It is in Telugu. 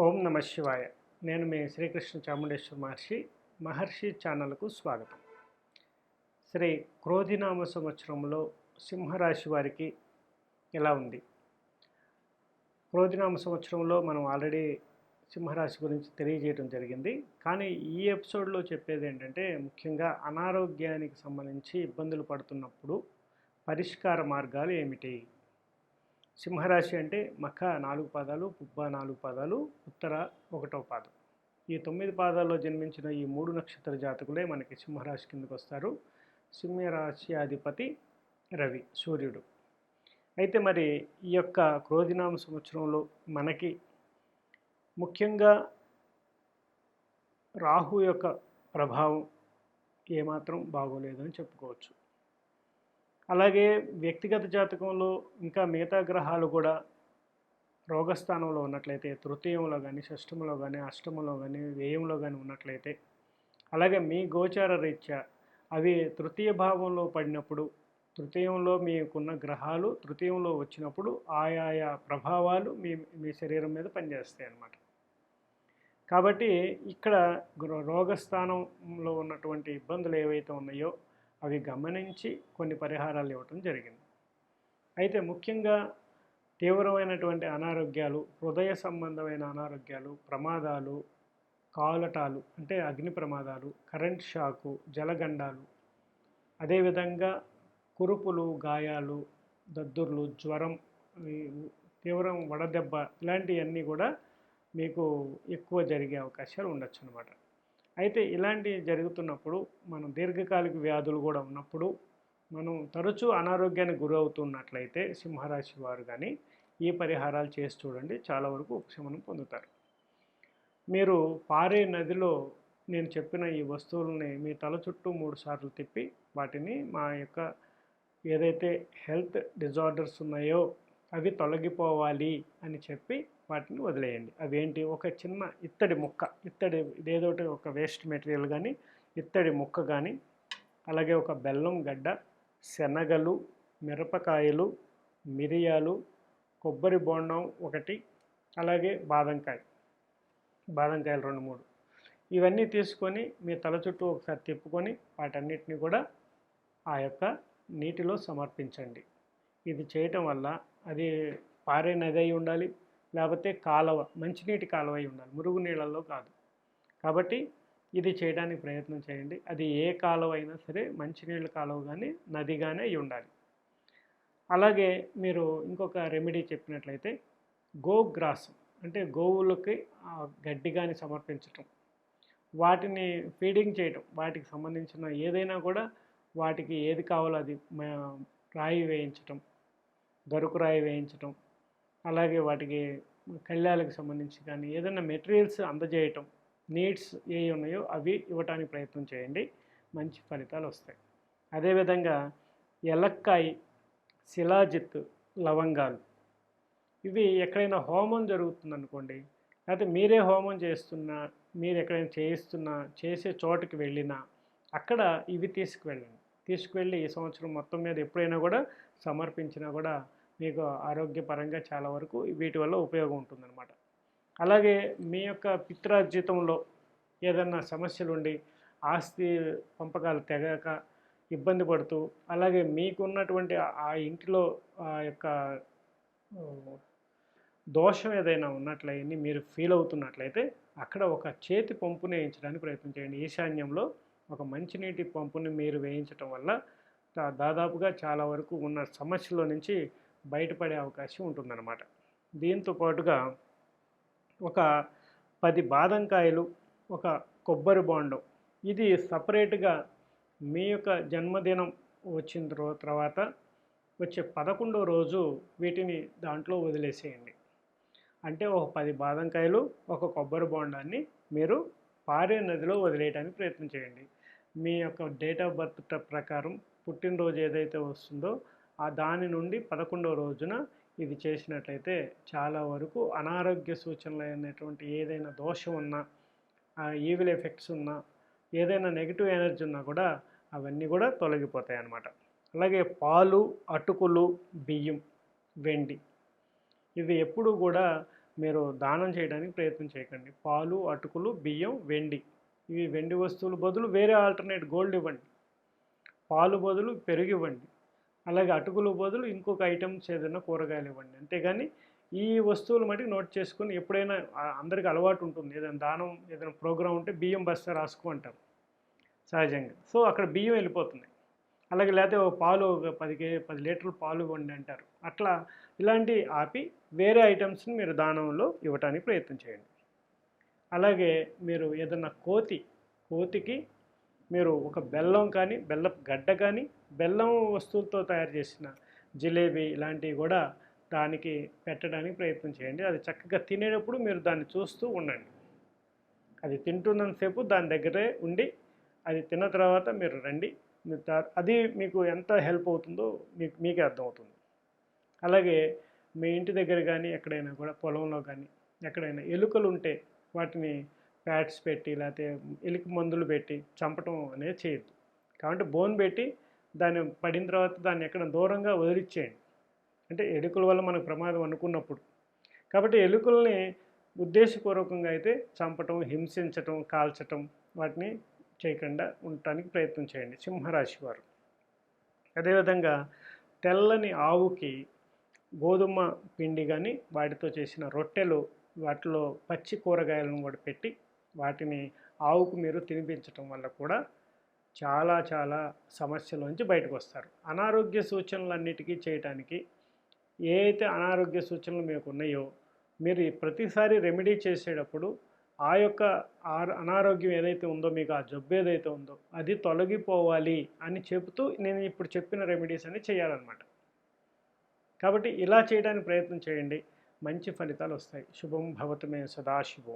ఓం నమ శివాయ. నేను మీ శ్రీకృష్ణ చాముండేశ్వర మహర్షి ఛానల్కు స్వాగతం. శ్రీ క్రోధినామ సంవత్సరంలో సింహరాశి వారికి ఎలా ఉంది? క్రోధినామ సంవత్సరంలో మనం ఆల్రెడీ సింహరాశి గురించి తెలియజేయడం జరిగింది. కానీ ఈ ఎపిసోడ్లో చెప్పేది ఏంటంటే, ముఖ్యంగా అనారోగ్యానికి సంబంధించి ఇబ్బందులు పడుతున్నప్పుడు పరిష్కార మార్గాలు ఏమిటి? సింహరాశి అంటే మఖ 4 పాదాలు, పుబ్బ 4 పాదాలు, ఉత్తర 1వ పాదం. ఈ 9 పాదాల్లో జన్మించిన ఈ 3 నక్షత్ర జాతకులే మనకి సింహరాశి కిందకు వస్తారు. సింహరాశి అధిపతి రవి, సూర్యుడు. అయితే మరి ఈ యొక్క క్రోధినామ సంవత్సరంలో మనకి ముఖ్యంగా రాహు యొక్క ప్రభావం ఏమాత్రం బాగోలేదని చెప్పుకోవచ్చు. అలాగే వ్యక్తిగత జాతకంలో ఇంకా మిగతా గ్రహాలు కూడా రోగస్థానంలో ఉన్నట్లయితే, తృతీయంలో కానీ, షష్టమంలో కానీ, అష్టమంలో కానీ, వ్యయంలో కానీ ఉన్నట్లయితే, అలాగే మీ గోచార రీత్యా అవి తృతీయ భావంలో పడినప్పుడు, తృతీయంలో మీకున్న గ్రహాలు తృతీయంలో వచ్చినప్పుడు ఆయా ప్రభావాలు మీ మీ శరీరం మీద పనిచేస్తాయి అన్నమాట. కాబట్టి ఇక్కడ రోగస్థానంలో ఉన్నటువంటి ఇబ్బందులు ఏవైతే ఉన్నాయో అవి గమనించి కొన్ని పరిహారాలు ఇవ్వటం జరిగింది. అయితే ముఖ్యంగా తీవ్రమైనటువంటి అనారోగ్యాలు, హృదయ సంబంధమైన అనారోగ్యాలు, ప్రమాదాలు, కాలటాలు అంటే అగ్ని ప్రమాదాలు, కరెంట్ షాకు, జలగండాలు, అదేవిధంగా కురుపులు, గాయాలు, దద్దుర్లు, జ్వరం, తీవ్రం వడదెబ్బ ఇలాంటివన్నీ కూడా మీకు ఎక్కువ జరిగే అవకాశాలు ఉండొచ్చు అన్నమాట. అయితే ఇలాంటివి జరుగుతున్నప్పుడు, మనం దీర్ఘకాలిక వ్యాధులు కూడా ఉన్నప్పుడు, మనం తరచూ అనారోగ్యానికి గురవుతున్నట్లయితే సింహరాశి వారు కానీ ఈ పరిహారాలు చేసి చూడండి, చాలా వరకు ఉపశమనం పొందుతారు. మీరు పారే నదిలో నేను చెప్పిన ఈ వస్తువులని మీ తల చుట్టూ 3 సార్లు తిప్పి వాటిని మా యొక్క ఏదైతే హెల్త్ డిజార్డర్స్ ఉన్నాయో అవి తొలగిపోవాలి అని చెప్పి వాటిని వదిలేయండి. అవేంటి? ఒక చిన్న ఇత్తడి ముక్క, ఇత్తడి ఇదేదోటి ఒక వేస్ట్ మెటీరియల్ కానీ, ఇత్తడి ముక్క కానీ, అలాగే ఒక బెల్లం గడ్డ, శనగలు, మిరపకాయలు, మిరియాలు, కొబ్బరి బోండం ఒకటి, అలాగే బాదంకాయలు 2-3 ఇవన్నీ తీసుకొని మీ తల చుట్టూ ఒకసారి తిప్పుకొని వాటన్నిటిని కూడా ఆ యొక్క నీటిలో సమర్పించండి. ఇది చేయటం వల్ల అది పారే నది అయి ఉండాలి, లేకపోతే కాలువ, మంచినీటి కాలువ అయి ఉండాలి, మురుగు నీళ్ళల్లో కాదు. కాబట్టి ఇది చేయడానికి ప్రయత్నం చేయండి. అది ఏ కాలువ అయినా సరే, మంచినీళ్ళ కాలువ కానీ నది కానీ అయి ఉండాలి. అలాగే మీరు ఇంకొక రెమెడీ చెప్పినట్లయితే గోగ్రాసం అంటే గోవులకి గడ్డి కానీ సమర్పించటం, వాటిని ఫీడింగ్ చేయటం, వాటికి సంబంధించిన ఏదైనా కూడా వాటికి ఏది కావాలో అది రాయి వేయించటం, గరుకు రాయి వేయించటం, అలాగే వాటికి కళ్యాలకు సంబంధించి కానీ ఏదైనా మెటీరియల్స్ అందజేయటం, నీడ్స్ ఏవి ఉన్నాయో అవి ఇవ్వటానికి ప్రయత్నం చేయండి, మంచి ఫలితాలు వస్తాయి. అదేవిధంగా ఎలక్కాయి, శిలాజిత్, లవంగాలు ఇవి ఎక్కడైనా హోమం జరుగుతుందనుకోండి, లేకపోతే మీరే హోమం చేస్తున్నా, మీరు ఎక్కడైనా చేసే చోటుకి వెళ్ళినా అక్కడ ఇవి తీసుకువెళ్ళి ఈ సంవత్సరం మొత్తం మీద ఎప్పుడైనా కూడా సమర్పించినా కూడా మీకు ఆరోగ్యపరంగా చాలా వరకు వీటి వల్ల ఉపయోగం ఉంటుందన్నమాట. అలాగే మీ యొక్క పిత్రార్జితంలో ఏదన్నా సమస్యలుండి ఆస్తి పంపకాలు తెగక ఇబ్బంది పడుతూ, అలాగే మీకున్నటువంటి ఆ ఇంటిలో ఆ యొక్క దోషం ఏదైనా ఉన్నట్లయితే మీరు ఫీల్ అవుతున్నట్లయితే అక్కడ ఒక చేతి పంపుని వేయించడానికి ప్రయత్నం చేయండి. ఈశాన్యంలో ఒక మంచినీటి పంపుని మీరు వేయించటం వల్ల దాదాపుగా చాలా వరకు ఉన్న సమస్యల నుంచి బయటపడే అవకాశం ఉంటుందన్నమాట. దీంతో పాటుగా ఒక 10 బాదంకాయలు, ఒక కొబ్బరి బోండం, ఇది సపరేట్గా మీ యొక్క జన్మదినం వచ్చిన తర్వాత వచ్చే 11వ రోజు వీటిని దాంట్లో వదిలేసేయండి. అంటే ఒక 10 బాదంకాయలు, ఒక కొబ్బరి బోండాన్ని మీరు పారే నదిలో వదిలేయడానికి ప్రయత్నం చేయండి. మీ యొక్క డేట్ ఆఫ్ బర్త్ ప్రకారం పుట్టినరోజు ఏదైతే వస్తుందో దాని నుండి 11వ రోజున ఇది చేసినట్లయితే చాలా వరకు అనారోగ్య సూచనలు అయినటువంటి ఏదైనా దోషం ఉన్నా, ఈవిల్ ఎఫెక్ట్స్ ఉన్నా, ఏదైనా నెగిటివ్ ఎనర్జీ ఉన్నా కూడా అవన్నీ కూడా తొలగిపోతాయి అన్నమాట. అలాగే పాలు, అటుకులు, బియ్యం, వెండి ఇవి ఎప్పుడు కూడా మీరు దానం చేయడానికి ప్రయత్నం చేయకండి. పాలు, అటుకులు, బియ్యం, వెండి, ఇవి వెండి వస్తువుల బదులు వేరే ఆల్టర్నేట్ గోల్డ్ ఇవ్వండి. పాలు బదులు పెరుగు ఇవ్వండి. అలాగే అటుకులు బదులు ఇంకొక ఐటమ్స్ ఏదైనా కూరగాయలు ఇవ్వండి. అంతేగాని ఈ వస్తువులు మటుకు నోట్ చేసుకొని ఎప్పుడైనా అందరికీ అలవాటు ఉంటుంది. ఏదైనా దానం, ఏదైనా ప్రోగ్రాం ఉంటే బియ్యం బస్తా రాసుకో అంటారు సహజంగా. సో అక్కడ బియ్యం వెళ్ళిపోతుంది. అలాగే లేకపోతే ఒక పాలు ఒక 10 లీటర్ల పాలు ఇవ్వండి అంటారు. అట్లా ఇలాంటి ఆపి వేరే ఐటమ్స్ని మీరు దానంలో ఇవ్వటానికి ప్రయత్నం చేయండి. అలాగే మీరు ఏదన్నా కోతికి మీరు ఒక బెల్లం కానీ, బెల్లపు గడ్డ కానీ, బెల్లం వస్తువులతో తయారు చేసిన జిలేబీ ఇలాంటివి కూడా దానికి పెట్టడానికి ప్రయత్నం చేయండి. అది చక్కగా తినేటప్పుడు మీరు దాన్ని చూస్తూ ఉండండి. అది తింటున్నంతసేపు దాని దగ్గరే ఉండి, అది తిన్న తర్వాత మీరు రండి. అది మీకు ఎంత హెల్ప్ అవుతుందో మీకే అర్థమవుతుంది. అలాగే మీ ఇంటి దగ్గర కానీ ఎక్కడైనా కూడా పొలంలో కానీ ఎక్కడైనా ఎలుకలు ఉంటే వాటిని ప్యాట్స్ పెట్టి లేకపోతే ఎలుక మందులు పెట్టి చంపటం అనేది చేయొద్దు. కాబట్టి బోన్ పెట్టి దాన్ని పడిన తర్వాత దాన్ని ఎక్కడ దూరంగా వదిలిచ్చేయండి. అంటే ఎలుకల వల్ల మనకు ప్రమాదం అనుకున్నప్పుడు. కాబట్టి ఎలుకల్ని ఉద్దేశపూర్వకంగా అయితే చంపటం, హింసించటం, కాల్చటం వాటిని చేయకుండా ఉండటానికి ప్రయత్నం చేయండి సింహరాశి వారు. అదేవిధంగా తెల్లని ఆవుకి గోధుమ పిండి కానీ వాటితో చేసిన రొట్టెలు, వాటిలో పచ్చి కూరగాయలను కూడా పెట్టి వాటిని ఆవుకు మీరు తినిపించటం వల్ల కూడా చాలా చాలా సమస్యలోంచి బయటకు వస్తారు. అనారోగ్య సూచనలన్నిటికీ చేయటానికి ఏ అయితే అనారోగ్య సూచనలు మీకు ఉన్నాయో మీరు ప్రతిసారి రెమెడీ చేసేటప్పుడు ఆ యొక్క అనారోగ్యం ఏదైతే ఉందో, మీకు ఆ జబ్బు ఏదైతే ఉందో అది తొలగిపోవాలి అని చెబుతూ నేను ఇప్పుడు చెప్పిన రెమెడీస్ అన్ని చేయాలన్నమాట. కాబట్టి ఇలా చేయడానికి ప్రయత్నం చేయండి. మంచి ఫలితాలు వస్తాయి. శుభం భవతు మే సదాశివం.